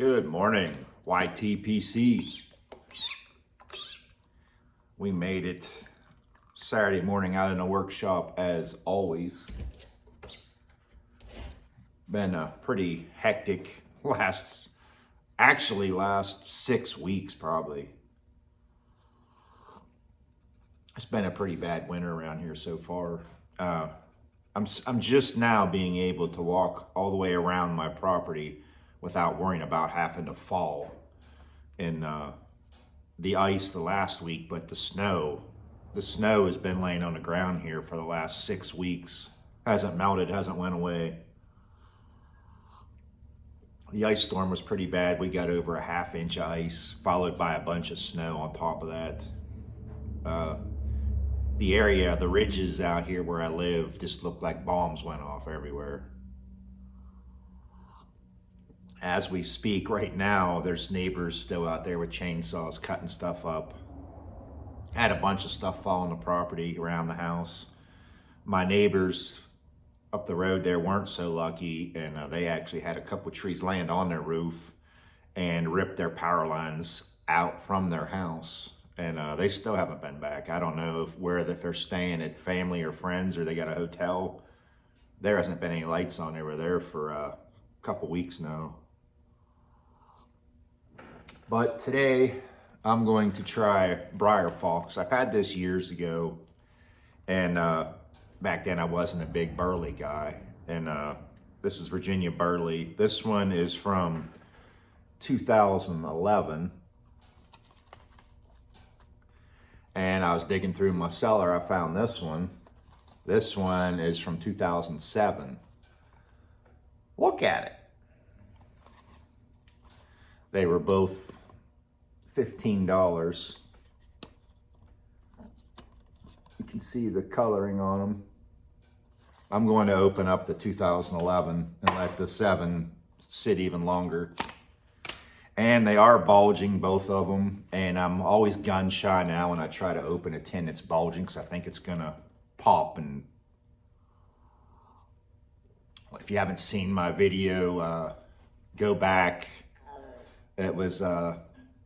Good morning, YTPC. We made it Saturday morning out in the workshop as always. Been a pretty hectic last 6 weeks probably. It's been a pretty bad winter around here so far. I'm just now being able to walk all the way around my property without worrying about having to fall in the ice the last week, but the snow has been laying on the ground here for the last 6 weeks. Hasn't melted, hasn't went away. The ice storm was pretty bad. We got over a ½ inch of ice, followed by a bunch of snow on top of that. The area, the ridges out here where I live just look like bombs went off everywhere. As we speak right now, there's neighbors still out there with chainsaws cutting stuff up. I had a bunch of stuff fall on the property around the house. My neighbors up the road there weren't so lucky, and they actually had a couple trees land on their roof and ripped their power lines out from their house. And they still haven't been back. I don't know if they're staying at family or friends or they got a hotel. There hasn't been any lights on over there for a couple weeks now. But today I'm going to try Briar Fox. I've had this years ago, and back then I wasn't a big burley guy. And this is Virginia burley. This one is from 2011. And I was digging through my cellar, I found this one. This one is from 2007. Look at it. They were both $15. You can see the coloring on them. I'm going to open up the 2011 and let the 7 sit even longer. And they are bulging, both of them. And I'm always gun shy now when I try to open a tin that's bulging because I think it's gonna pop. And if you haven't seen my video, go back. It was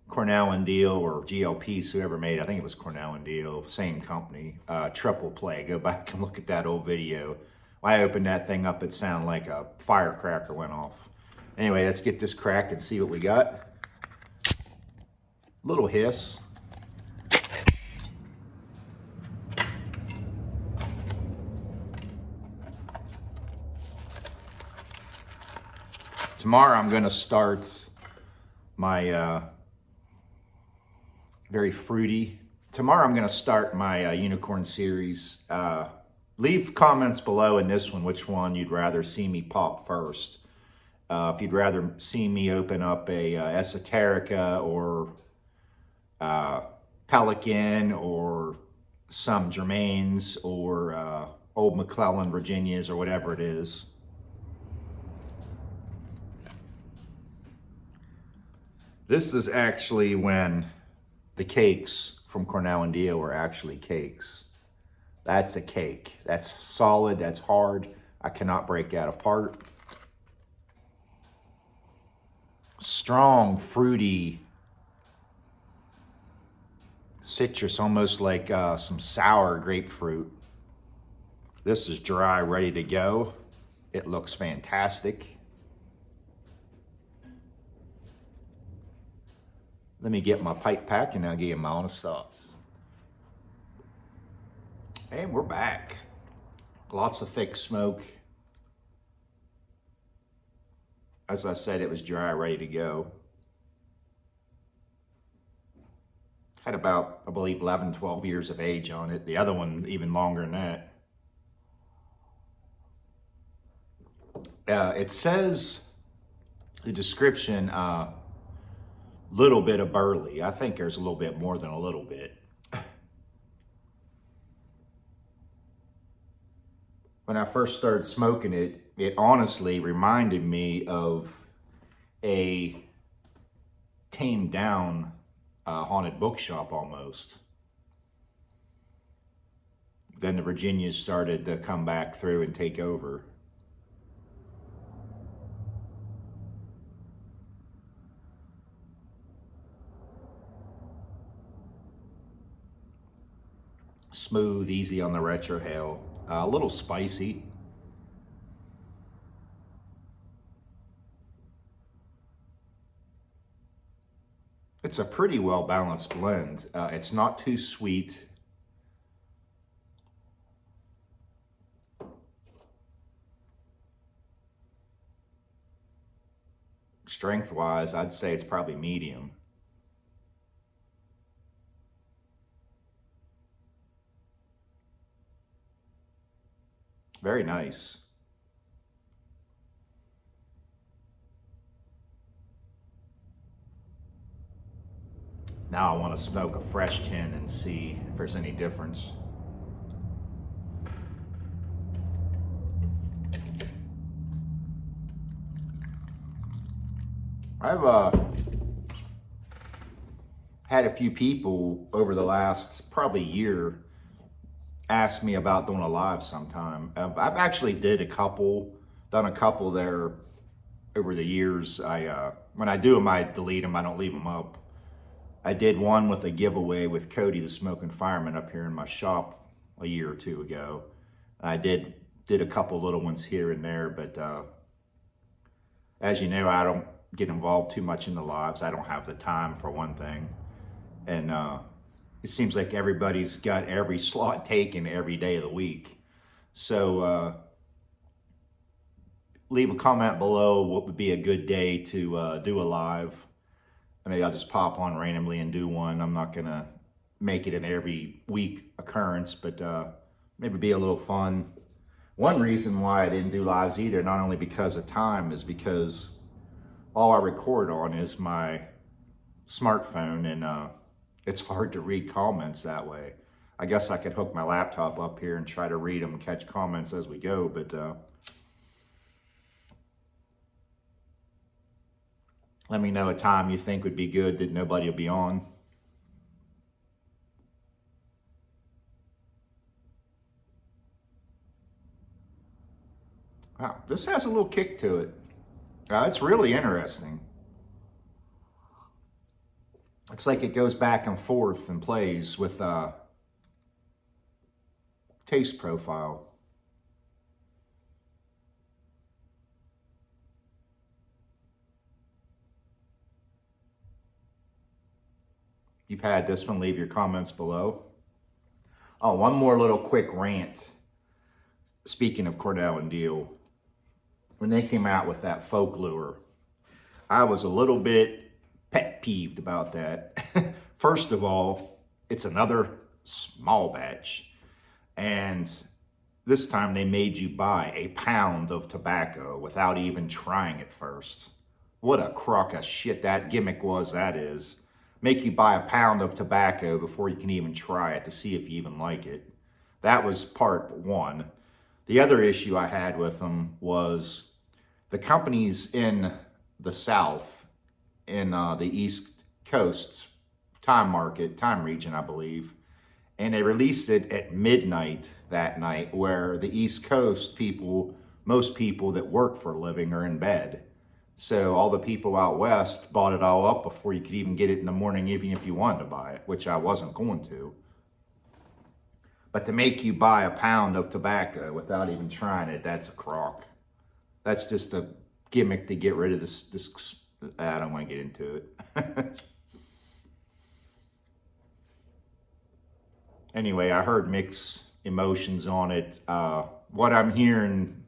Cornell and Diehl, or GLPs, whoever made it. I think it was Cornell and Diehl, same company. Triple play. Go back and look at that old video. When I opened that thing up, it sounded like a firecracker went off. Anyway, let's get this cracked and see what we got. Little hiss. Tomorrow I'm going to start my very fruity. Tomorrow I'm going to start my unicorn series. Leave comments below in this one which one you'd rather see me pop first. If you'd rather see me open up a Esoterica or Pelican or some Germains or Old McClellan Virginias or whatever it is. This is actually when the cakes from Cornell and Diehl were actually cakes. That's a cake. That's solid, that's hard. I cannot break that apart. Strong, fruity, citrus, almost like some sour grapefruit. This is dry, ready to go. It looks fantastic. Let me get my pipe pack and I'll give you my honest thoughts. And we're back. Lots of thick smoke. As I said, it was dry, ready to go. Had about, I believe, 11, 12 years of age on it. The other one, even longer than that. It says, the description, little bit of burley. I think there's a little bit more than a little bit. When I first started smoking it, it honestly reminded me of a tamed down haunted bookshop almost. Then the Virginias started to come back through and take over. Smooth, easy on the retrohale. A little spicy. It's a pretty well balanced blend. It's not too sweet. Strength-wise, I'd say it's probably medium. Very nice. Now I want to smoke a fresh tin and see if there's any difference. I've had a few people over the last probably year ask me about doing a live sometime. I've actually done a couple there over the years. When I do them, I delete them. I don't leave them up. I did one with a giveaway with Cody, the Smoking Fireman, up here in my shop a year or two ago. I did a couple little ones here and there, but as you know, I don't get involved too much in the lives. I don't have the time, for one thing, and it seems like everybody's got every slot taken every day of the week. So leave a comment below what would be a good day to do a live. Maybe I'll just pop on randomly and do one. I'm not gonna make it an every week occurrence, but maybe be a little fun. One reason why I didn't do lives either, not only because of time, is because all I record on is my smartphone, and it's hard to read comments that way. I guess I could hook my laptop up here and try to read them and catch comments as we go, but let me know a time you think would be good that nobody will be on. Wow, this has a little kick to it. It's really interesting. It's like it goes back and forth and plays with taste profile. You've had this one, leave your comments below. Oh, one more little quick rant. Speaking of Cornell and Diehl, when they came out with that folk lure, I was a little bit pet peeved about that. First of all, it's another small batch, and this time they made you buy a pound of tobacco without even trying it first. What a crock of shit that gimmick was, that is. Make you buy a pound of tobacco before you can even try it to see if you even like it. That was part one. The other issue I had with them was the companies in the South, in the East Coast time region, I believe, and they released it at midnight that night, where the East Coast people, most people that work for a living, are in bed. So all the people out west bought it all up before you could even get it in the morning, even if you wanted to buy it, which I wasn't going to. But to make you buy a pound of tobacco without even trying it, that's a crock. That's just a gimmick to get rid of this I don't want to get into it. Anyway, I heard mixed emotions on it. What I'm hearing,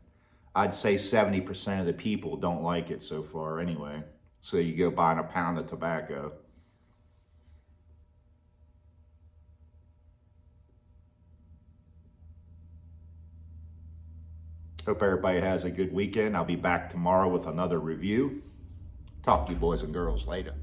I'd say 70% of the people don't like it so far anyway. So you go buying a pound of tobacco. Hope everybody has a good weekend. I'll be back tomorrow with another review. Talk to you boys and girls later.